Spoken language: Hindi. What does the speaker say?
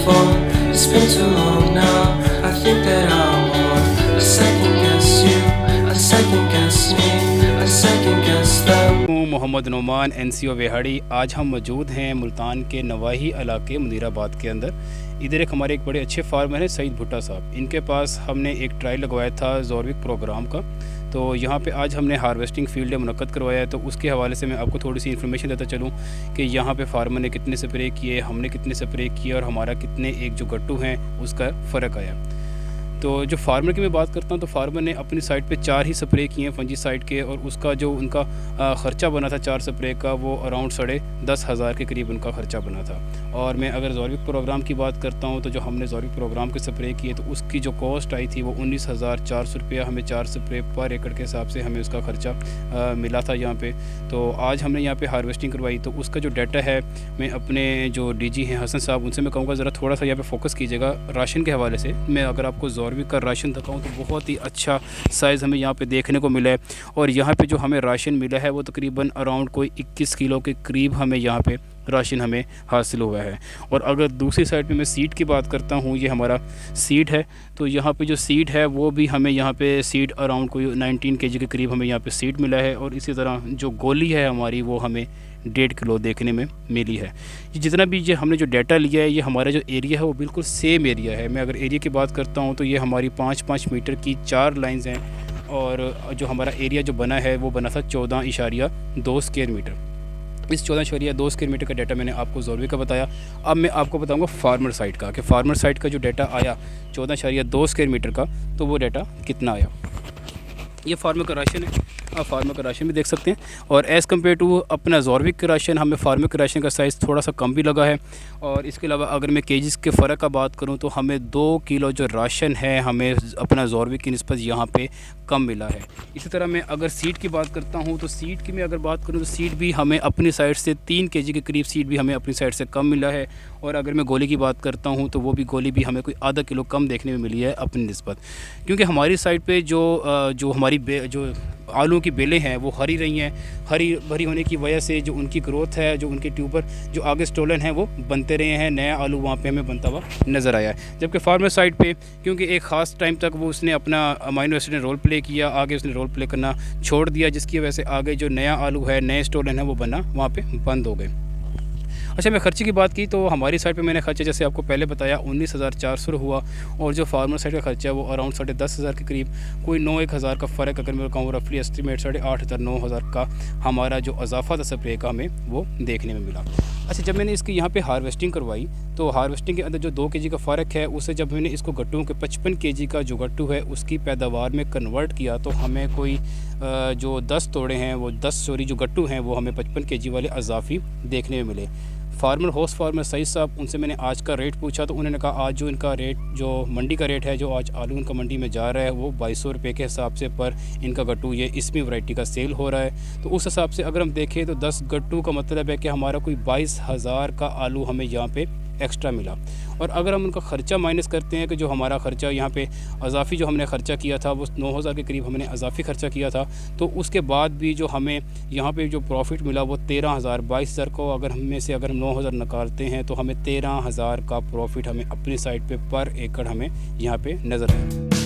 before. It's been too long now. I think that I'm on. I second guess you. I second guess me. I second guess them. हूँ मोहम्मद नुमान NCO वेहाड़ी। आज हम मौजूद हैं मुल्तान के नवाही इलाके मुनीराबाद के अंदर। इधर एक हमारे एक बड़े अच्छे फार्मर हैं सईद भुट्टा साहब। इनके पास हमने एक ट्रायल लगवाया था ज़ोरविक प्रोग्राम का, तो यहाँ पे आज हमने हार्वेस्टिंग फील्ड मुनक्कद करवाया है। तो उसके हवाले से मैं आपको थोड़ी सी इन्फॉर्मेशन देता चलूँ कि यहाँ पे फार्मर ने कितने स्प्रे किए, हमने कितने स्प्रे किए और हमारा कितने एक जो गट्टू हैं उसका फ़र्क आया। तो जो फार्मर की मैं बात करता हूँ तो फार्मर ने अपनी साइड पे 4 ही स्प्रे किए हैं फंजीसाइड के, और उसका जो उनका ख़र्चा बना था 4 स्प्रे का वो अराउंड 10,500 के करीब उनका ख़र्चा बना था। और मैं अगर ज़ोरविक प्रोग्राम की बात करता हूँ तो जो हमने ज़ोरविक प्रोग्राम के स्प्रे किए तो उसकी जो कॉस्ट आई थी वो 19,400 रुपया हमें 4 स्प्रे पर एकड़ के हिसाब से हमें उसका ख़र्चा मिला था यहाँ पे। तो आज हमने यहाँ पे हार्वेस्टिंग करवाई तो उसका जो डाटा है मैं अपने जो DG हैं हसन साहब उनसे मैं कहूँगा ज़रा थोड़ा सा यहाँ पे फोकस कीजिएगा राशन के हवाले से। मैं अगर आपको ज़ोरविक का राशन दिखाऊँ तो बहुत ही अच्छा साइज़ हमें यहाँ पे देखने को मिला है, और यहाँ पे जो हमें राशन मिला है वो तकरीबन अराउंड कोई 21 किलो के करीब हमें यहाँ पे राशन हमें हासिल हुआ है। और अगर दूसरी साइड पे मैं सीड की बात करता हूँ, ये हमारा सीड है, तो यहाँ पे जो सीड है वो भी हमें यहाँ पे सीड अराउंड कोई 19 kg के करीब हमें यहाँ पे सीड मिला है। और इसी तरह जो गोली है हमारी वो हमें 1.5 किलो देखने में मिली है। ये जितना भी ये हमने जो डाटा लिया है ये हमारा जो एरिया है वो बिल्कुल सेम एरिया है। मैं अगर एरिया की बात करता हूँ तो ये हमारी 5-5 मीटर की 4 लाइन्स हैं, और जो हमारा एरिया जो बना है वो बना था 14.2 स्क्वायर मीटर। इस 14.2 स्क्वायर मीटर का डाटा मैंने आपको ज़ोरविक का बताया। अब मैं आपको बताऊंगा फार्मर साइड का कि फार्मर साइड का जो डाटा आया 14.2 स्क्वायर मीटर का, तो वो डाटा कितना आया। ये फार्मर का राशन है, आप फार्मर का राशन भी देख सकते हैं। और एज़ कम्पेयर टू अपना ज़ोरविक का राशन हमें फार्मर के राशन का साइज़ थोड़ा सा कम भी लगा है। और इसके अलावा अगर मैं केजीज़ के फ़र्क का बात करूं तो हमें 2 किलो जो राशन है हमें अपना ज़ोरविक की निस्बत यहाँ पे कम मिला है। इसी तरह मैं अगर सीड की बात करता हूँ तो सीड की मैं अगर बात करूँ तो सीड भी हमें अपनी साइड से 3 kg के करीब सीड भी हमें अपनी साइड से कम मिला है। और अगर मैं गोली की बात करता हूँ तो वो भी गोली भी हमें कोई आधा किलो कम देखने में मिली है अपनी निस्बत, क्योंकि हमारी साइड पे जो हमारी जो आलू की बेलें हैं वो हरी रही हैं। हरी भरी होने की वजह से जो उनकी ग्रोथ है, जो उनके ट्यूबर जो आगे स्टोलन हैं वो बनते रहे हैं, नया आलू वहाँ पे हमें बनता हुआ नज़र आया है। जबकि फार्मर साइड पे क्योंकि एक ख़ास टाइम तक वो उसने अपना अमाइनो एसिड ने रोल प्ले किया, आगे उसने रोल प्ले करना छोड़ दिया, जिसकी वजह से आगे जो नया आलू है, नए स्टोलन है वो बनना वहाँ पर बंद हो गए। अच्छा, मैं खर्चे की बात की तो हमारी साइड पे मैंने खर्चा जैसे आपको पहले बताया 19,400 हुआ, और जो फार्मर साइड का खर्चा है वो अराउंड 10,500 के करीब, कोई 9-1 हज़ार का फ़र्क अगर मैं कहूँ रफली एस्टिमेट 8,500-9,000 का हमारा जो इजाफा था स्प्रे का हमें वो देखने में मिला। अच्छा, जब मैंने इसकी यहाँ पे हार्वेस्टिंग करवाई तो हार्वेस्टिंग के अंदर जो 2 kg का फ़र्क है उससे जब मैंने इसको गट्टुओं के 55 kg का जो गट्टू है उसकी पैदावार में कन्वर्ट किया तो हमें कोई जो 10 तोड़े हैं वो 10 जो गट्टू हैं वो हमें 55 kg वाले अजाफी देखने में मिले। फार्मर होस्ट फार्मर सईद साहब, उनसे मैंने आज का रेट पूछा तो उन्होंने कहा आज जो इनका रेट जो मंडी का रेट है, जो आज आलू इनका मंडी में जा रहा है वो 2200 रुपये के हिसाब से पर इनका गट्टू ये इसमें वैरायटी का सेल हो रहा है। तो उस हिसाब से अगर हम देखें तो 10 गट्टू का मतलब है कि हमारा कोई 22,000 का आलू हमें यहाँ पे एक्स्ट्रा मिला। और अगर हम उनका ख़र्चा माइनस करते हैं कि जो हमारा ख़र्चा यहाँ पे अजाफ़ी जो हमने ख़र्चा किया था वो 9,000 के करीब हमने अजाफ़ी ख़र्चा किया था, तो उसके बाद भी जो हमें यहाँ पे जो प्रॉफिट मिला वो 13,000 22,000 को अगर हम में से अगर हम 9,000 निकालते हैं तो हमें 13,000 का प्रॉफिट हमें अपनी साइड पे पर एकड़ हमें यहाँ पे नज़र आया।